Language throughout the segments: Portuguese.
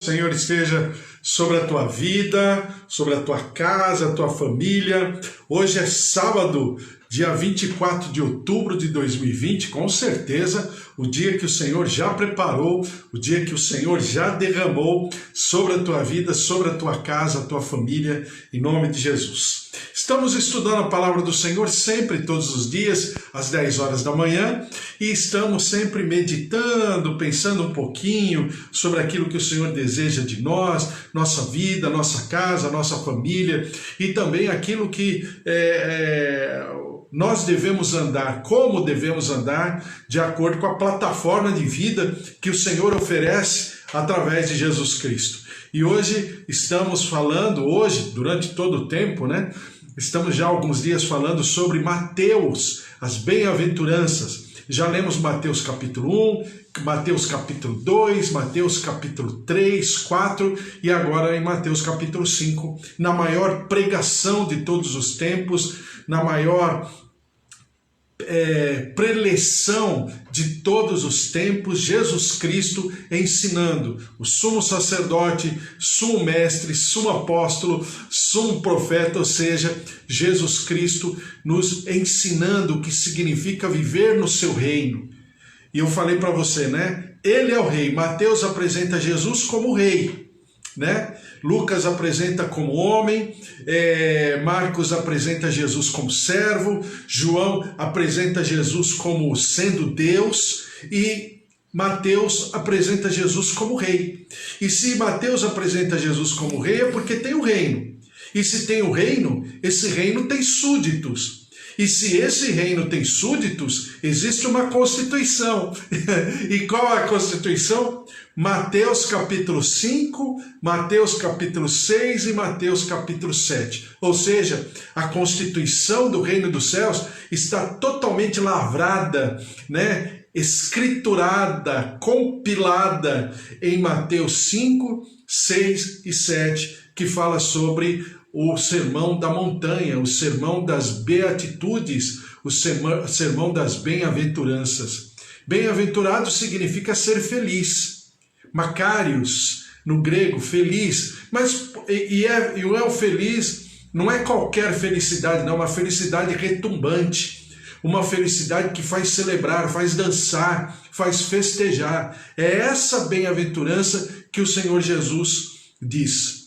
Senhor esteja sobre a tua vida, sobre a tua casa, a tua família. Hoje é sábado, dia 24 de outubro de 2020, com certeza o dia que o Senhor já preparou, o dia que o Senhor já derramou sobre a tua vida, sobre a tua casa, a tua família, em nome de Jesus. Estamos estudando a palavra do Senhor sempre, todos os dias, às 10 horas da manhã, e estamos sempre meditando, pensando um pouquinho sobre aquilo que o Senhor deseja de nós, nossa vida, nossa casa, nossa família, e também aquilo que nós devemos andar, como devemos andar, de acordo com a plataforma de vida que o Senhor oferece através de Jesus Cristo. E hoje estamos falando, durante todo o tempo, estamos já há alguns dias falando sobre Mateus, as bem-aventuranças. Já lemos Mateus capítulo 1, Mateus capítulo 2, Mateus capítulo 3, 4 e agora em Mateus capítulo 5, na maior pregação de todos os tempos, na maior preleção de todos os tempos, Jesus Cristo ensinando, o sumo sacerdote, sumo mestre, sumo apóstolo, sumo profeta, ou seja, Jesus Cristo nos ensinando o que significa viver no seu reino. E eu falei para você, Ele é o rei. Mateus apresenta Jesus como rei, Lucas apresenta como homem, Marcos apresenta Jesus como servo, João apresenta Jesus como sendo Deus e Mateus apresenta Jesus como rei. E se Mateus apresenta Jesus como rei é porque tem o reino. E se tem o reino, esse reino tem súditos. E se esse reino tem súditos, existe uma constituição. E qual é a constituição? Mateus capítulo 5, Mateus capítulo 6 e Mateus capítulo 7. Ou seja, a constituição do reino dos céus está totalmente lavrada, escriturada, compilada em Mateus 5, 6 e 7, que fala sobre o sermão da montanha, o sermão das beatitudes, o sermão das bem-aventuranças. Bem-aventurado significa ser feliz. Makarios, no grego, feliz. Mas o feliz não é qualquer felicidade, não, é uma felicidade retumbante. Uma felicidade que faz celebrar, faz dançar, faz festejar. É essa bem-aventurança que o Senhor Jesus diz.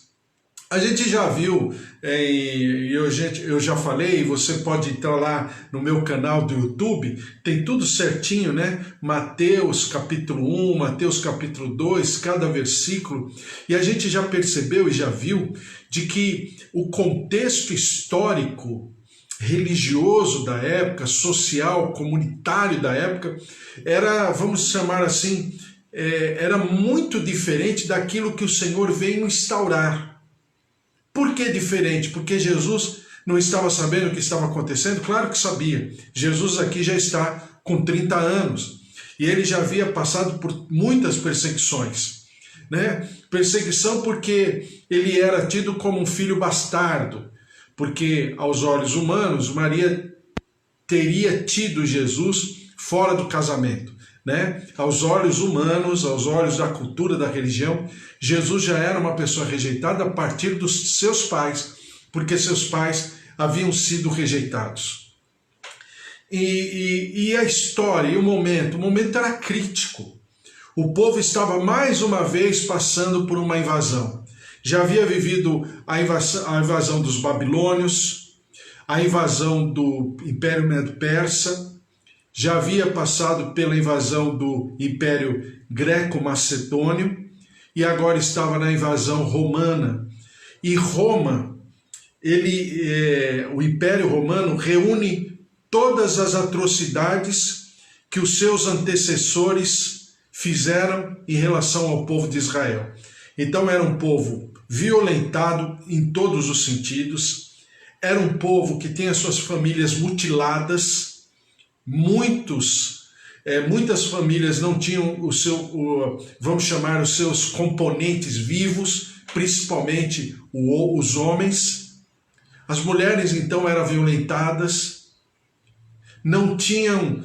A gente já viu, eu já falei, você pode entrar lá no meu canal do YouTube, tem tudo certinho, Mateus capítulo 1, Mateus capítulo 2, cada versículo, e a gente já percebeu e já viu de que o contexto histórico, religioso da época, social, comunitário da época, era, vamos chamar assim, era muito diferente daquilo que o Senhor veio instaurar. Por que diferente? Porque Jesus não estava sabendo o que estava acontecendo? Claro que sabia. Jesus aqui já está com 30 anos e ele já havia passado por muitas perseguições. Perseguição porque ele era tido como um filho bastardo, porque aos olhos humanos Maria teria tido Jesus fora do casamento. Aos olhos humanos, aos olhos da cultura, da religião, Jesus já era uma pessoa rejeitada a partir dos seus pais, porque seus pais haviam sido rejeitados. E a história, e o momento era crítico. O povo estava mais uma vez passando por uma invasão. Já havia vivido a invasão dos babilônios, a invasão do Império Medo-Persa, já havia passado pela invasão do Império Greco-Macedônio e agora estava na invasão romana. E Roma, o Império Romano reúne todas as atrocidades que os seus antecessores fizeram em relação ao povo de Israel. Então era um povo violentado em todos os sentidos, era um povo que tem as suas famílias mutiladas. Muitas famílias não tinham vamos chamar os seus componentes vivos, principalmente os homens. As mulheres então eram violentadas, não tinham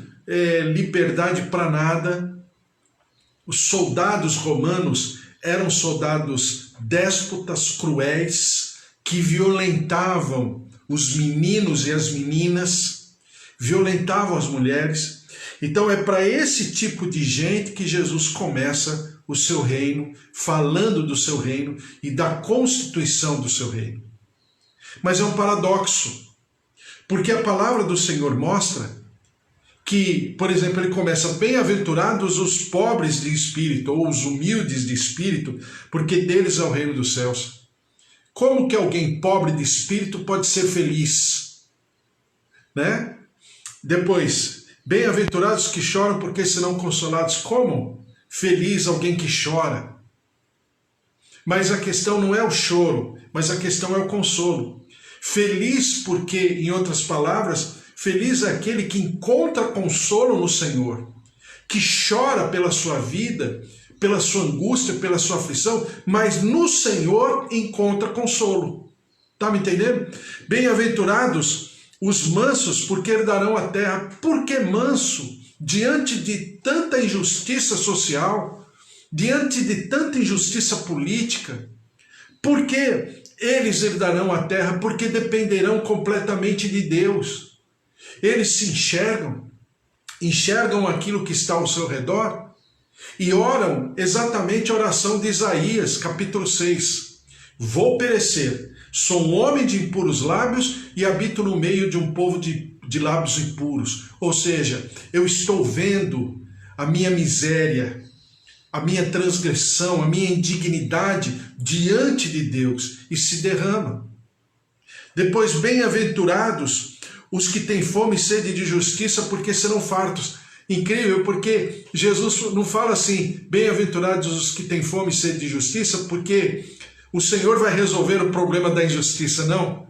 liberdade para nada. Os soldados romanos eram soldados déspotas, cruéis, que violentavam os meninos e as meninas, violentavam as mulheres. Então é para esse tipo de gente que Jesus começa o seu reino, falando do seu reino e da constituição do seu reino. Mas é um paradoxo, porque a palavra do Senhor mostra que, por exemplo, ele começa: bem-aventurados os pobres de espírito, ou os humildes de espírito, porque deles é o reino dos céus. Como que alguém pobre de espírito pode ser feliz? Né? Depois, bem-aventurados que choram, porque serão consolados. Como? Feliz alguém que chora. Mas a questão não é o choro, mas a questão é o consolo. Feliz porque, em outras palavras, feliz é aquele que encontra consolo no Senhor, que chora pela sua vida, pela sua angústia, pela sua aflição, mas no Senhor encontra consolo. Tá me entendendo? Bem-aventurados os mansos, porque herdarão a terra. Por que manso? Diante de tanta injustiça social, diante de tanta injustiça política, por que eles herdarão a terra? Porque dependerão completamente de Deus. Eles se enxergam aquilo que está ao seu redor e oram exatamente a oração de Isaías, capítulo 6. Vou perecer, sou um homem de impuros lábios e habito no meio de um povo de lábios impuros. Ou seja, eu estou vendo a minha miséria, a minha transgressão, a minha indignidade diante de Deus e se derrama. Depois, bem-aventurados os que têm fome e sede de justiça, porque serão fartos. Incrível, porque Jesus não fala assim: bem-aventurados os que têm fome e sede de justiça, porque o Senhor vai resolver o problema da injustiça. Não,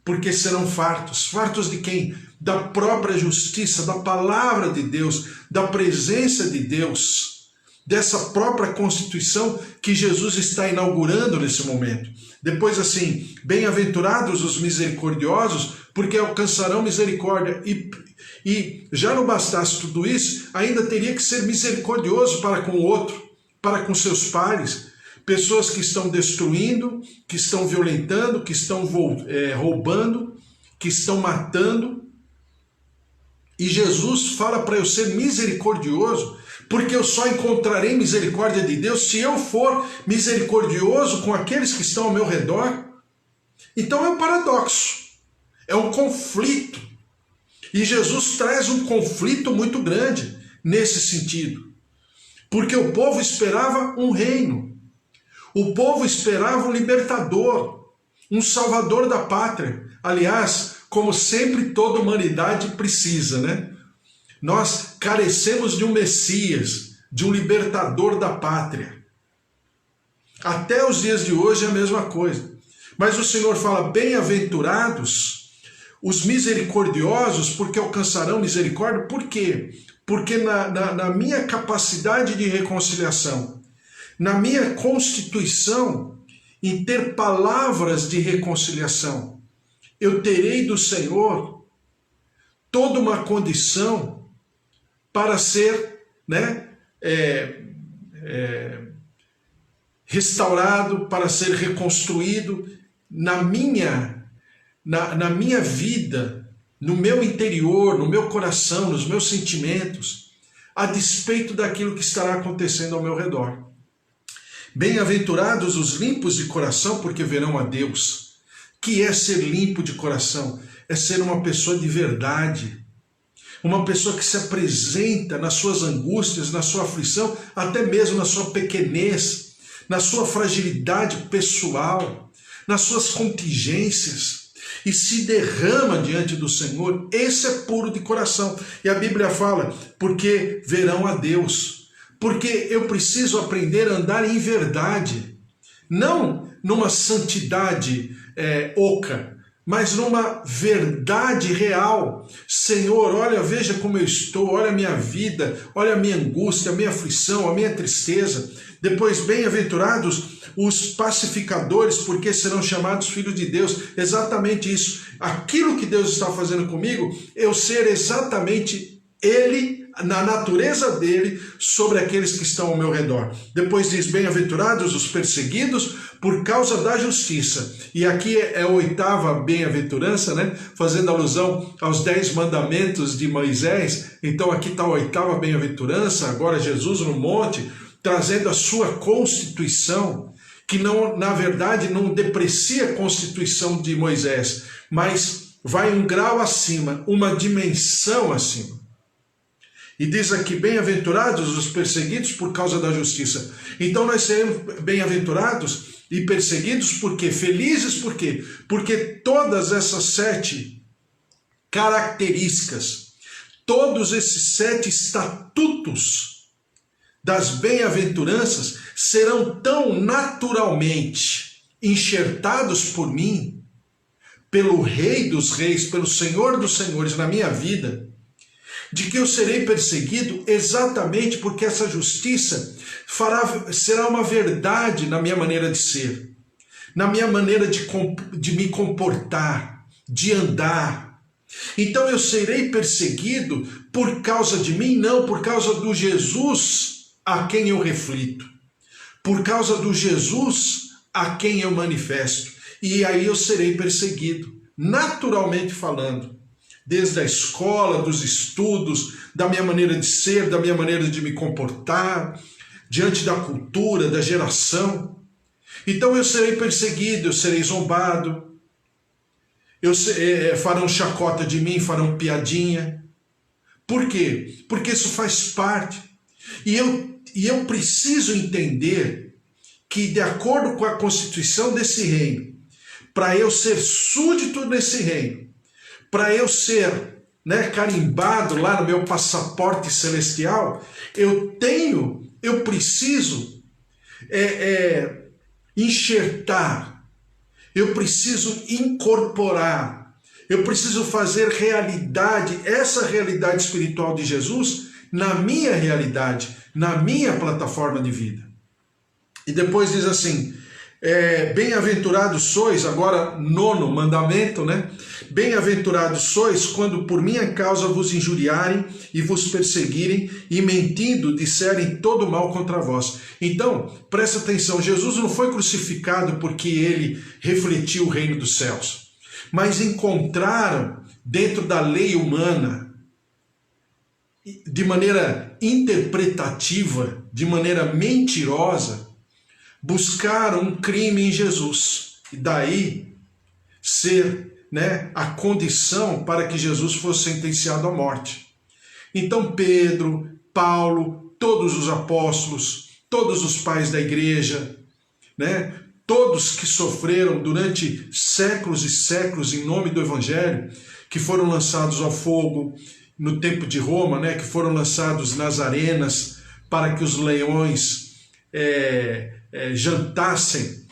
porque serão fartos. Fartos de quem? Da própria justiça, da palavra de Deus, da presença de Deus, dessa própria constituição que Jesus está inaugurando nesse momento. Depois assim, bem-aventurados os misericordiosos, porque alcançarão misericórdia. E já não bastasse tudo isso, ainda teria que ser misericordioso para com o outro, para com seus pares, pessoas que estão destruindo, que estão violentando, que estão roubando, que estão matando. E Jesus fala para eu ser misericordioso, porque eu só encontrarei misericórdia de Deus se eu for misericordioso com aqueles que estão ao meu redor. Então é um paradoxo, é um conflito. E Jesus traz um conflito muito grande nesse sentido, porque o povo esperava um reino, o povo esperava um libertador, um salvador da pátria. Aliás, como sempre toda humanidade precisa, né? Nós carecemos de um Messias, de um libertador da pátria. Até os dias de hoje é a mesma coisa. Mas o Senhor fala: bem-aventurados os misericordiosos, porque alcançarão misericórdia. Por quê? Porque na minha capacidade de reconciliação, na minha constituição em ter palavras de reconciliação, eu terei do Senhor toda uma condição para ser, restaurado, para ser reconstruído na minha vida, no meu interior, no meu coração, nos meus sentimentos, a despeito daquilo que estará acontecendo ao meu redor. Bem-aventurados os limpos de coração, porque verão a Deus. Que é ser limpo de coração? É ser uma pessoa de verdade, uma pessoa que se apresenta nas suas angústias, na sua aflição, até mesmo na sua pequenez, na sua fragilidade pessoal, nas suas contingências, e se derrama diante do Senhor. Esse é puro de coração. E a Bíblia fala: porque verão a Deus. Porque eu preciso aprender a andar em verdade, não numa santidade oca, mas numa verdade real. Senhor, olha, veja como eu estou, olha a minha vida, olha a minha angústia, a minha aflição, a minha tristeza. Depois, bem-aventurados os pacificadores, porque serão chamados filhos de Deus. Exatamente isso. Aquilo que Deus está fazendo comigo, eu ser exatamente Ele na natureza dele sobre aqueles que estão ao meu redor. Depois diz, bem-aventurados os perseguidos por causa da justiça. E aqui é a oitava bem-aventurança, né? Fazendo alusão aos 10 mandamentos de Moisés. Então aqui está a oitava bem-aventurança, agora Jesus no monte, trazendo a sua constituição, que não, na verdade, não deprecia a constituição de Moisés, mas vai um grau acima, uma dimensão acima. E diz aqui, bem-aventurados os perseguidos por causa da justiça. Então nós seremos bem-aventurados e perseguidos por quê? Felizes por quê? Porque todas essas 7 características, todos esses 7 estatutos das bem-aventuranças serão tão naturalmente enxertados por mim, pelo Rei dos Reis, pelo Senhor dos Senhores na minha vida, de que eu serei perseguido exatamente porque essa justiça será uma verdade na minha maneira de ser, na minha maneira de me comportar, de andar. Então eu serei perseguido por causa de mim? Não, por causa do Jesus a quem eu reflito, por causa do Jesus a quem eu manifesto. E aí eu serei perseguido, naturalmente falando, desde a escola, dos estudos, da minha maneira de ser, da minha maneira de me comportar, diante da cultura, da geração. Então eu serei perseguido, eu serei zombado, farão chacota de mim, farão piadinha. Por quê? Porque isso faz parte. E eu preciso entender que, de acordo com a constituição desse reino, para eu ser súdito nesse reino, para eu ser carimbado lá no meu passaporte celestial, eu preciso enxertar, eu preciso incorporar, eu preciso fazer realidade, essa realidade espiritual de Jesus, na minha realidade, na minha plataforma de vida. E depois diz assim, bem-aventurados sois, agora 9º mandamento, né? Bem-aventurados sois quando por minha causa vos injuriarem e vos perseguirem e mentindo disserem todo mal contra vós. Então, presta atenção, Jesus não foi crucificado porque ele refletiu o reino dos céus, mas encontraram dentro da lei humana, de maneira interpretativa, de maneira mentirosa, buscaram um crime em Jesus, e daí ser a condição para que Jesus fosse sentenciado à morte. Então Pedro, Paulo, todos os apóstolos, todos os pais da igreja, todos que sofreram durante séculos e séculos em nome do Evangelho, que foram lançados ao fogo no tempo de Roma, que foram lançados nas arenas para que os leões jantassem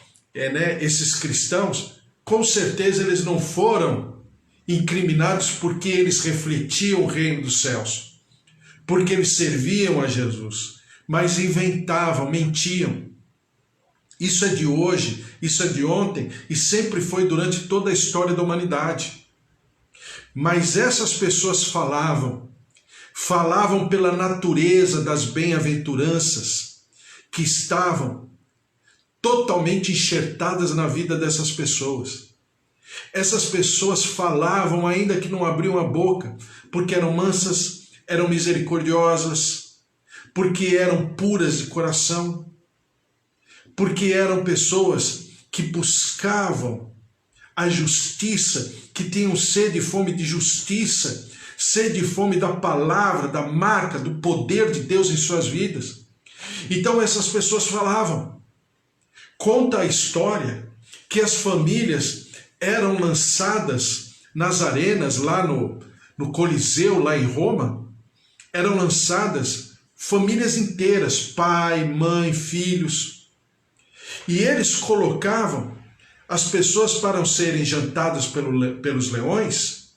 esses cristãos, com certeza eles não foram incriminados porque eles refletiam o reino dos céus, porque eles serviam a Jesus, mas inventavam, mentiam. Isso é de hoje, isso é de ontem e sempre foi durante toda a história da humanidade. Mas essas pessoas falavam pela natureza das bem-aventuranças que estavam totalmente enxertadas na vida dessas pessoas. Essas pessoas falavam ainda que não abriam a boca, porque eram mansas, eram misericordiosas, porque eram puras de coração, porque eram pessoas que buscavam a justiça, que tinham sede e fome de justiça, sede e fome da palavra, da marca, do poder de Deus em suas vidas. Então essas pessoas falavam. Conta a história que as famílias eram lançadas nas arenas, lá no Coliseu, lá em Roma, eram lançadas famílias inteiras, pai, mãe, filhos, e eles colocavam as pessoas para serem jantadas pelos leões,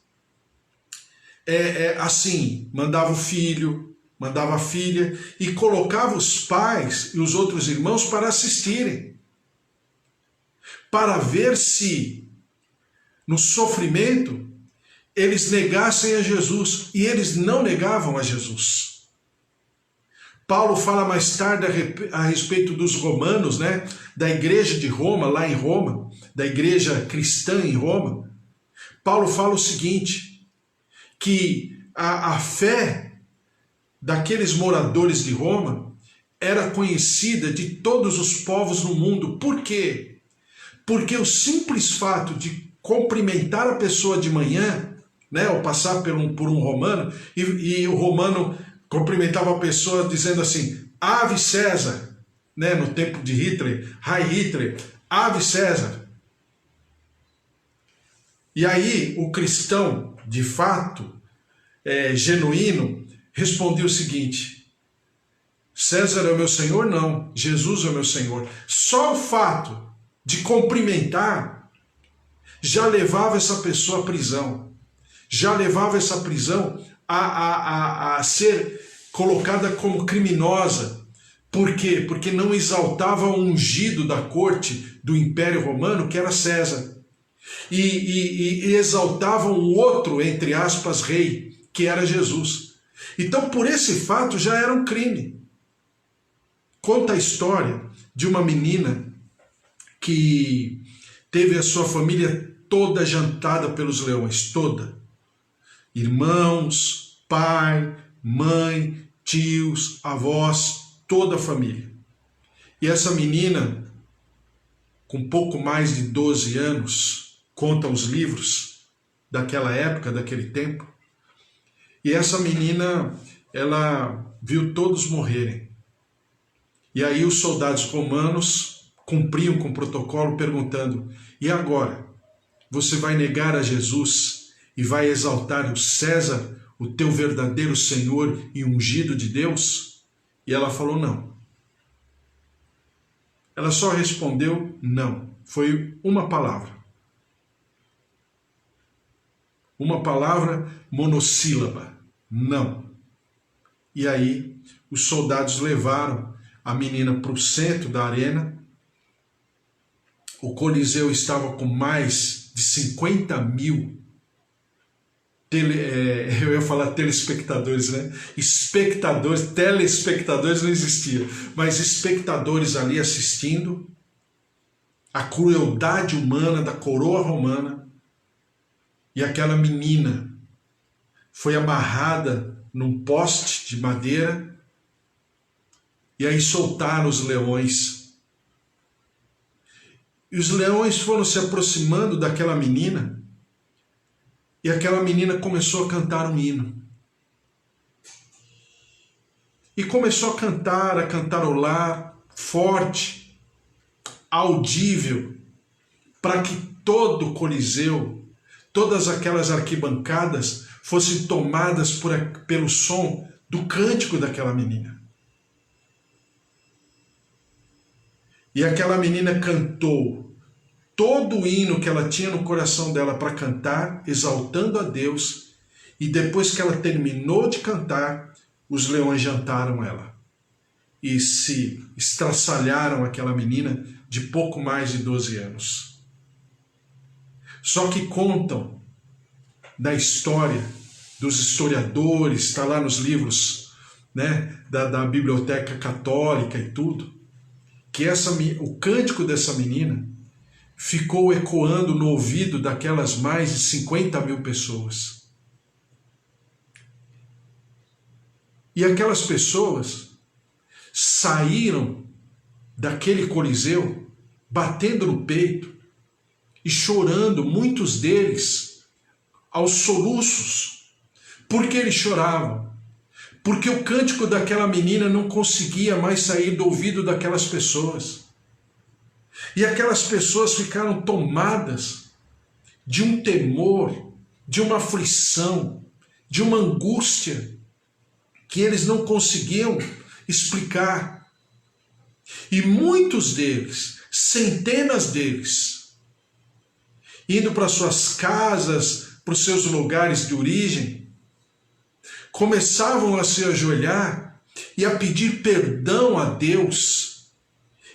assim, mandava o filho, mandava a filha, e colocava os pais e os outros irmãos para assistirem, para ver se, no sofrimento, eles negassem a Jesus. E eles não negavam a Jesus. Paulo fala mais tarde a respeito dos romanos, né? Da igreja de Roma, lá em Roma, da igreja cristã em Roma. Paulo fala o seguinte, que a fé daqueles moradores de Roma era conhecida de todos os povos no mundo. Por quê? Porque o simples fato de cumprimentar a pessoa de manhã, né, ao passar por um romano, e o romano cumprimentava a pessoa dizendo assim, Ave César, né, no tempo de Hitler, Heil Hitler, Ave César. E aí o cristão, de fato, genuíno, respondia o seguinte, César é o meu Senhor? Não, Jesus é o meu Senhor. Só o fato de cumprimentar já levava essa pessoa à prisão, já levava essa prisão a ser colocada como criminosa. Por quê? Porque não exaltava o ungido da corte do Império Romano, que era César, e exaltava um outro, entre aspas, rei, que era Jesus. Então, por esse fato, já era um crime. Conta a história de uma menina que teve a sua família toda jantada pelos leões, toda. Irmãos, pai, mãe, tios, avós, toda a família. E essa menina, com pouco mais de 12 anos, conta os livros daquela época, daquele tempo, e essa menina, ela viu todos morrerem. E aí os soldados romanos cumpriam com o protocolo perguntando, e agora? Você vai negar a Jesus e vai exaltar o César, o teu verdadeiro Senhor e ungido de Deus? E ela falou não. Ela só respondeu não. Foi uma palavra. Uma palavra monossílaba. Não. E aí os soldados levaram a menina para o centro da arena. O Coliseu estava com mais de 50 mil eu ia falar telespectadores, né? Espectadores, telespectadores não existia, mas espectadores ali assistindo a crueldade humana da coroa romana, e aquela menina foi amarrada num poste de madeira, e aí soltaram os leões. E os leões foram se aproximando daquela menina, e aquela menina começou a cantar um hino. E começou a cantarolar, forte, audível, para que todo o Coliseu, todas aquelas arquibancadas, fossem tomadas pelo som do cântico daquela menina. E aquela menina cantou todo o hino que ela tinha no coração dela para cantar, exaltando a Deus, e depois que ela terminou de cantar, os leões jantaram ela. E se estraçalharam aquela menina de pouco mais de 12 anos. Só que contam da história dos historiadores, está lá nos livros, né, da Biblioteca Católica e tudo, que o cântico dessa menina ficou ecoando no ouvido daquelas mais de 50 mil pessoas. E aquelas pessoas saíram daquele Coliseu batendo no peito e chorando, muitos deles aos soluços. Por que eles choravam? Porque o cântico daquela menina não conseguia mais sair do ouvido daquelas pessoas. E aquelas pessoas ficaram tomadas de um temor, de uma aflição, de uma angústia que eles não conseguiam explicar. E muitos deles, centenas deles, indo para suas casas, para os seus lugares de origem, começavam a se ajoelhar e a pedir perdão a Deus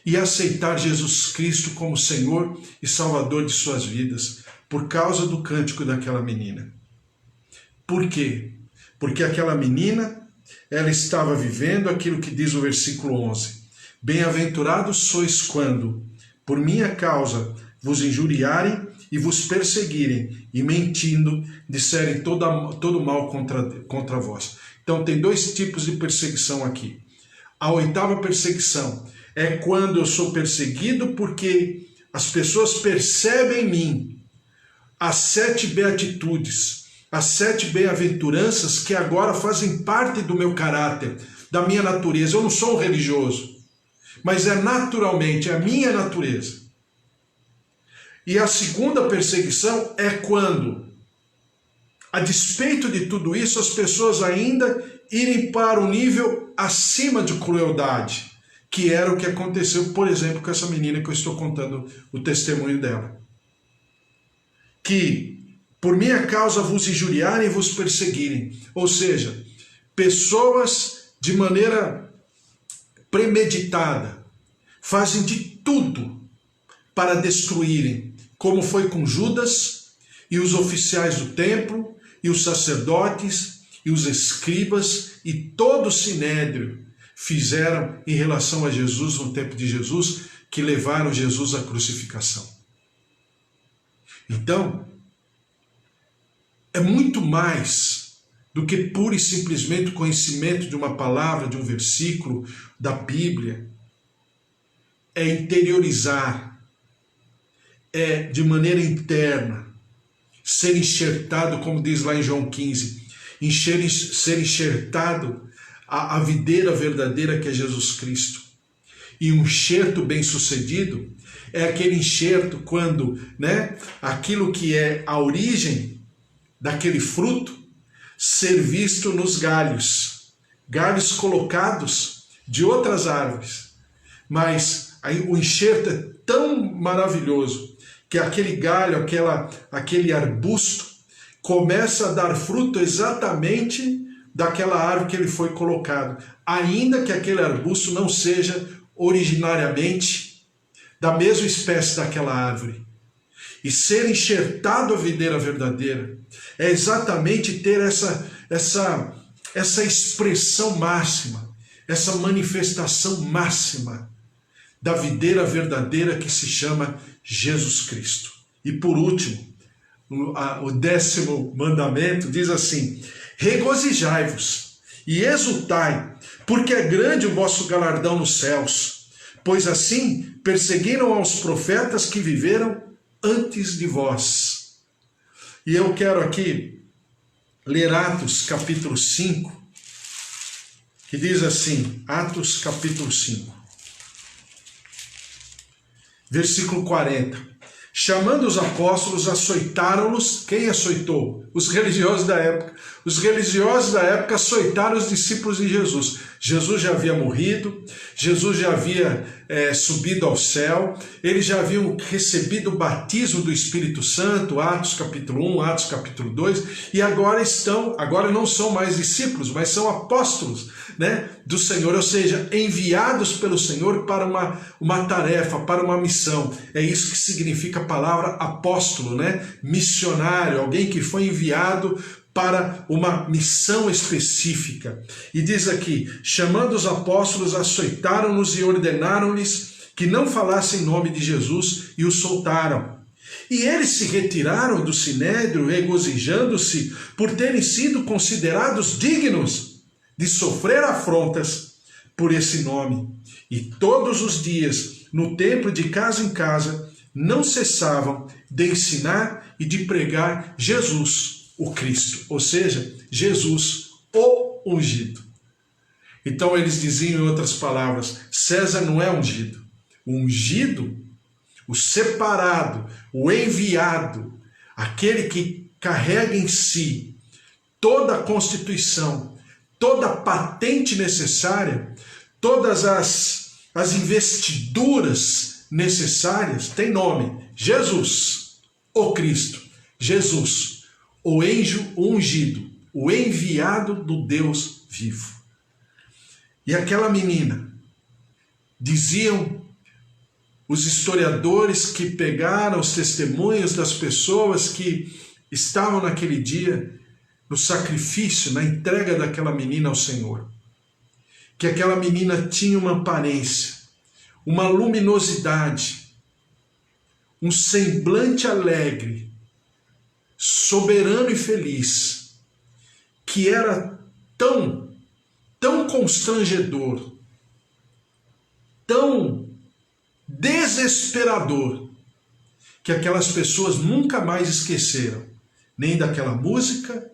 e aceitar Jesus Cristo como Senhor e Salvador de suas vidas, por causa do cântico daquela menina. Por quê? Porque aquela menina, ela estava vivendo aquilo que diz o versículo 11. Bem-aventurados sois quando, por minha causa, vos injuriarem e vos perseguirem, e mentindo, disserem todo mal contra vós. Então tem dois tipos de perseguição aqui. A oitava perseguição é quando eu sou perseguido porque as pessoas percebem em mim as 7 beatitudes, as 7 bem-aventuranças que agora fazem parte do meu caráter, da minha natureza. Eu não sou um religioso, mas é naturalmente a minha natureza. E a segunda perseguição é quando, a despeito de tudo isso, as pessoas ainda irem para um nível acima de crueldade, que era o que aconteceu, por exemplo, com essa menina que eu estou contando o testemunho dela. Que, por minha causa, vos injuriarem e vos perseguirem. Ou seja, pessoas de maneira premeditada fazem de tudo para destruírem, como foi com Judas e os oficiais do templo, e os sacerdotes, e os escribas, e todo o sinédrio fizeram em relação a Jesus no tempo de Jesus, que levaram Jesus à crucificação. Então, é muito mais do que pura e simplesmente o conhecimento de uma palavra, de um versículo da Bíblia. É interiorizar, é de maneira interna, ser enxertado, como diz lá em João 15, ser enxertado a videira verdadeira que é Jesus Cristo. E um enxerto bem-sucedido é aquele enxerto quando, aquilo que é a origem daquele fruto ser visto nos galhos colocados de outras árvores. Mas aí o enxerto é tão maravilhoso que aquele galho, aquele arbusto começa a dar fruto exatamente daquela árvore que ele foi colocado, ainda que aquele arbusto não seja originariamente da mesma espécie daquela árvore. E ser enxertado a videira verdadeira é exatamente ter essa expressão máxima, essa manifestação máxima da videira verdadeira que se chama Jesus Cristo. E por último, o 10º mandamento diz assim: regozijai-vos e exultai, porque é grande o vosso galardão nos céus, pois assim perseguiram aos profetas que viveram antes de vós. E eu quero aqui ler Atos capítulo 5, que diz assim, Atos capítulo 5, versículo 40. Chamando os apóstolos, açoitaram-los. Quem açoitou? Os religiosos da época. Os religiosos da época açoitaram os discípulos de Jesus. Jesus já havia morrido, Jesus já havia subido ao céu, eles já haviam recebido o batismo do Espírito Santo, Atos capítulo 1, Atos capítulo 2, e agora não são mais discípulos, mas são apóstolos, do Senhor, ou seja, enviados pelo Senhor para uma tarefa, para uma missão. É isso que significa a palavra apóstolo, missionário, alguém que foi enviado para uma missão específica. E diz aqui, chamando os apóstolos, açoitaram-nos e ordenaram-lhes que não falassem em nome de Jesus, e os soltaram. E eles se retiraram do sinédrio, regozijando-se por terem sido considerados dignos de sofrer afrontas por esse nome. E todos os dias, no templo, de casa em casa, não cessavam de ensinar e de pregar Jesus, o Cristo, ou seja, Jesus, o ungido. Então eles diziam, em outras palavras, César não é ungido. O ungido, o separado, o enviado, aquele que carrega em si toda a constituição, toda a patente necessária, todas as investiduras necessárias, tem nome, Jesus, o Cristo, Jesus, o anjo ungido, o enviado do Deus vivo. E aquela menina, diziam os historiadores que pegaram os testemunhos das pessoas que estavam naquele dia no sacrifício, na entrega daquela menina ao Senhor. que aquela menina tinha uma aparência, uma luminosidade, um semblante alegre, soberano e feliz, que era tão constrangedor, tão desesperador, que aquelas pessoas nunca mais esqueceram, nem daquela música,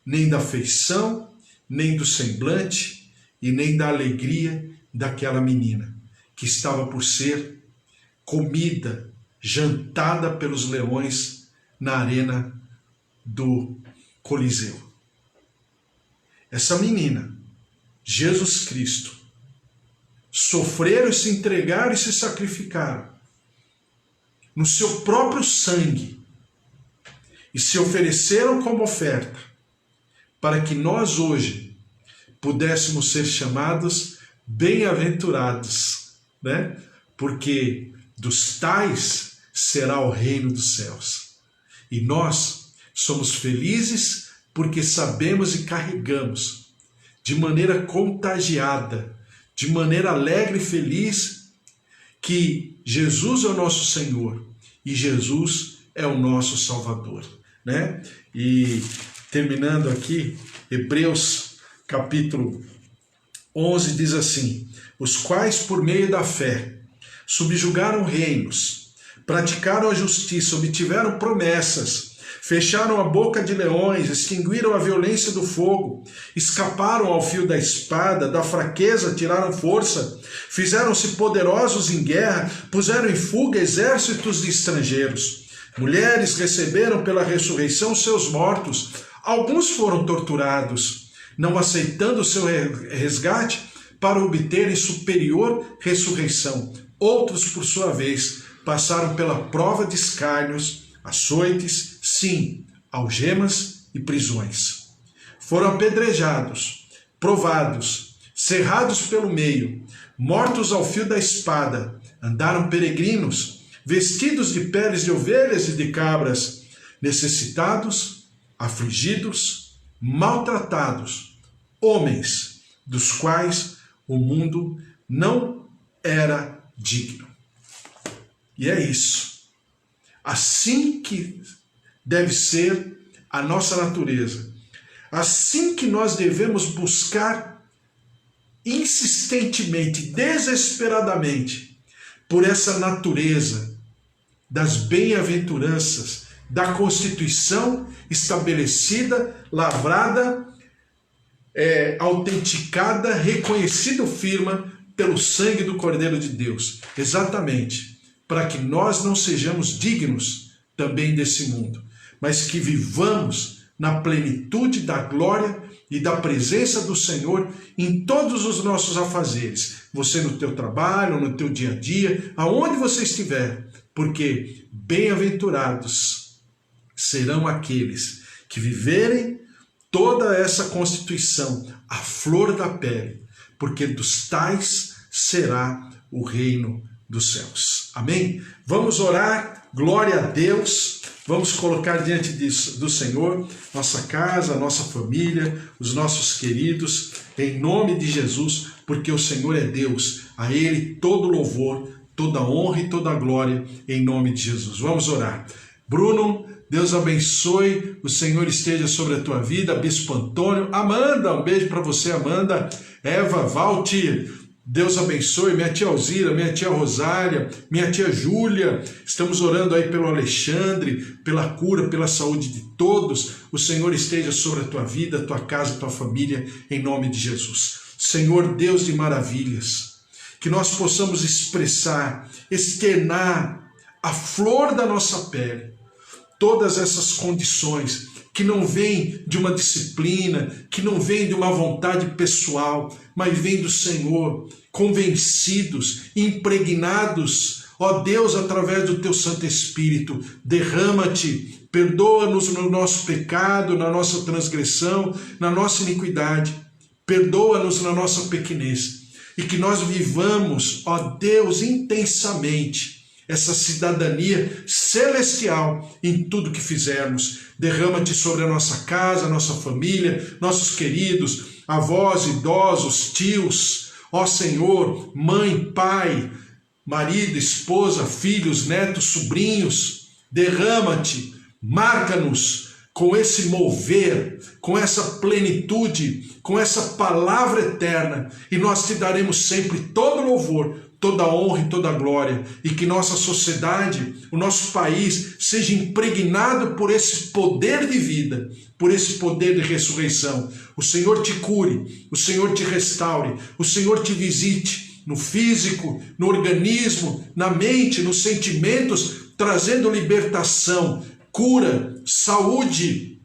nem da feição, nem do semblante e nem da alegria daquela menina, que estava por ser comida, jantada pelos leões na arena do Coliseu. Essa menina, Jesus Cristo, sofreram e se entregaram e se sacrificaram no seu próprio sangue e se ofereceram como oferta para que nós hoje pudéssemos ser chamados bem-aventurados, né? Porque dos tais será o reino dos céus. E nós somos felizes porque sabemos e carregamos de maneira contagiada, de maneira alegre e feliz, que Jesus é o nosso Senhor e Jesus é o nosso Salvador, né? E terminando aqui, Hebreus capítulo 11 diz assim: os quais por meio da fé subjugaram reinos, praticaram a justiça, obtiveram promessas, fecharam a boca de leões, extinguiram a violência do fogo, escaparam ao fio da espada, da fraqueza tiraram força, fizeram-se poderosos em guerra, puseram em fuga exércitos de estrangeiros. Mulheres receberam pela ressurreição seus mortos, alguns foram torturados, não aceitando seu resgate para obterem superior ressurreição. Outros, por sua vez, passaram pela prova de escárnios, açoites, sim, algemas e prisões. Foram apedrejados, provados, cerrados pelo meio, mortos ao fio da espada, andaram peregrinos, vestidos de peles de ovelhas e de cabras, necessitados, afligidos, maltratados, homens dos quais o mundo não era digno. E é isso. Assim que deve ser a nossa natureza. Assim que nós devemos buscar insistentemente, desesperadamente, por essa natureza das bem-aventuranças, da Constituição estabelecida, lavrada, autenticada, reconhecida firma pelo sangue do Cordeiro de Deus. Exatamente, para que nós não sejamos dignos também desse mundo, mas que vivamos na plenitude da glória e da presença do Senhor em todos os nossos afazeres. Você no teu trabalho, no teu dia a dia, aonde você estiver, porque bem-aventurados serão aqueles que viverem toda essa Constituição, a flor da pele, porque dos tais será o reino dos céus. Amém? Vamos orar, glória a Deus, vamos colocar diante do Senhor nossa casa, nossa família, os nossos queridos, em nome de Jesus, porque o Senhor é Deus, a Ele todo louvor, toda honra e toda glória, em nome de Jesus. Vamos orar. Bruno, Deus abençoe, o Senhor esteja sobre a tua vida, Bispo Antônio, Amanda, um beijo para você, Amanda, Eva, Valtir, Deus abençoe, minha tia Alzira, minha tia Rosália, minha tia Júlia, estamos orando aí pelo Alexandre, pela cura, pela saúde de todos, o Senhor esteja sobre a tua vida, tua casa, tua família, em nome de Jesus. Senhor Deus de maravilhas, que nós possamos expressar, externar a flor da nossa pele, todas essas condições que não vêm de uma disciplina, que não vêm de uma vontade pessoal, mas vêm do Senhor, convencidos, impregnados, ó Deus, através do Teu Santo Espírito, derrama-te, perdoa-nos no nosso pecado, na nossa transgressão, na nossa iniquidade, perdoa-nos na nossa pequenez, e que nós vivamos, ó Deus, intensamente, essa cidadania celestial em tudo que fizermos. Derrama-te sobre a nossa casa, a nossa família, nossos queridos, avós, idosos, tios, Ó Senhor, mãe, pai, marido, esposa, filhos, netos, sobrinhos, derrama-te, marca-nos com esse mover, com essa plenitude, com essa palavra eterna, e nós te daremos sempre todo louvor, toda honra e toda glória, e que nossa sociedade, o nosso país, seja impregnado por esse poder de vida, por esse poder de ressurreição. O Senhor te cure, o Senhor te restaure, o Senhor te visite no físico, no organismo, na mente, nos sentimentos, trazendo libertação, cura, saúde,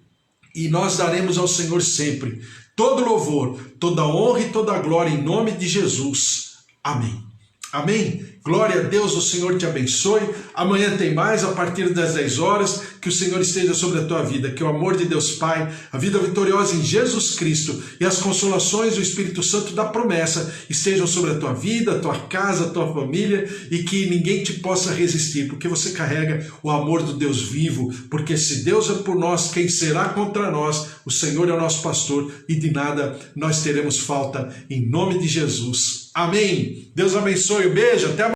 e nós daremos ao Senhor sempre todo louvor, toda honra e toda glória em nome de Jesus. Amém. Amém? Glória a Deus, o Senhor te abençoe. Amanhã tem mais, a partir das 10 horas. Que o Senhor esteja sobre a tua vida. Que o amor de Deus Pai, a vida vitoriosa em Jesus Cristo e as consolações do Espírito Santo da promessa estejam sobre a tua vida, a tua casa, a tua família, e que ninguém te possa resistir, porque você carrega o amor do Deus vivo. Porque se Deus é por nós, quem será contra nós? O Senhor é o nosso pastor e de nada nós teremos falta, em nome de Jesus. Amém. Deus abençoe. Um beijo. Até amanhã.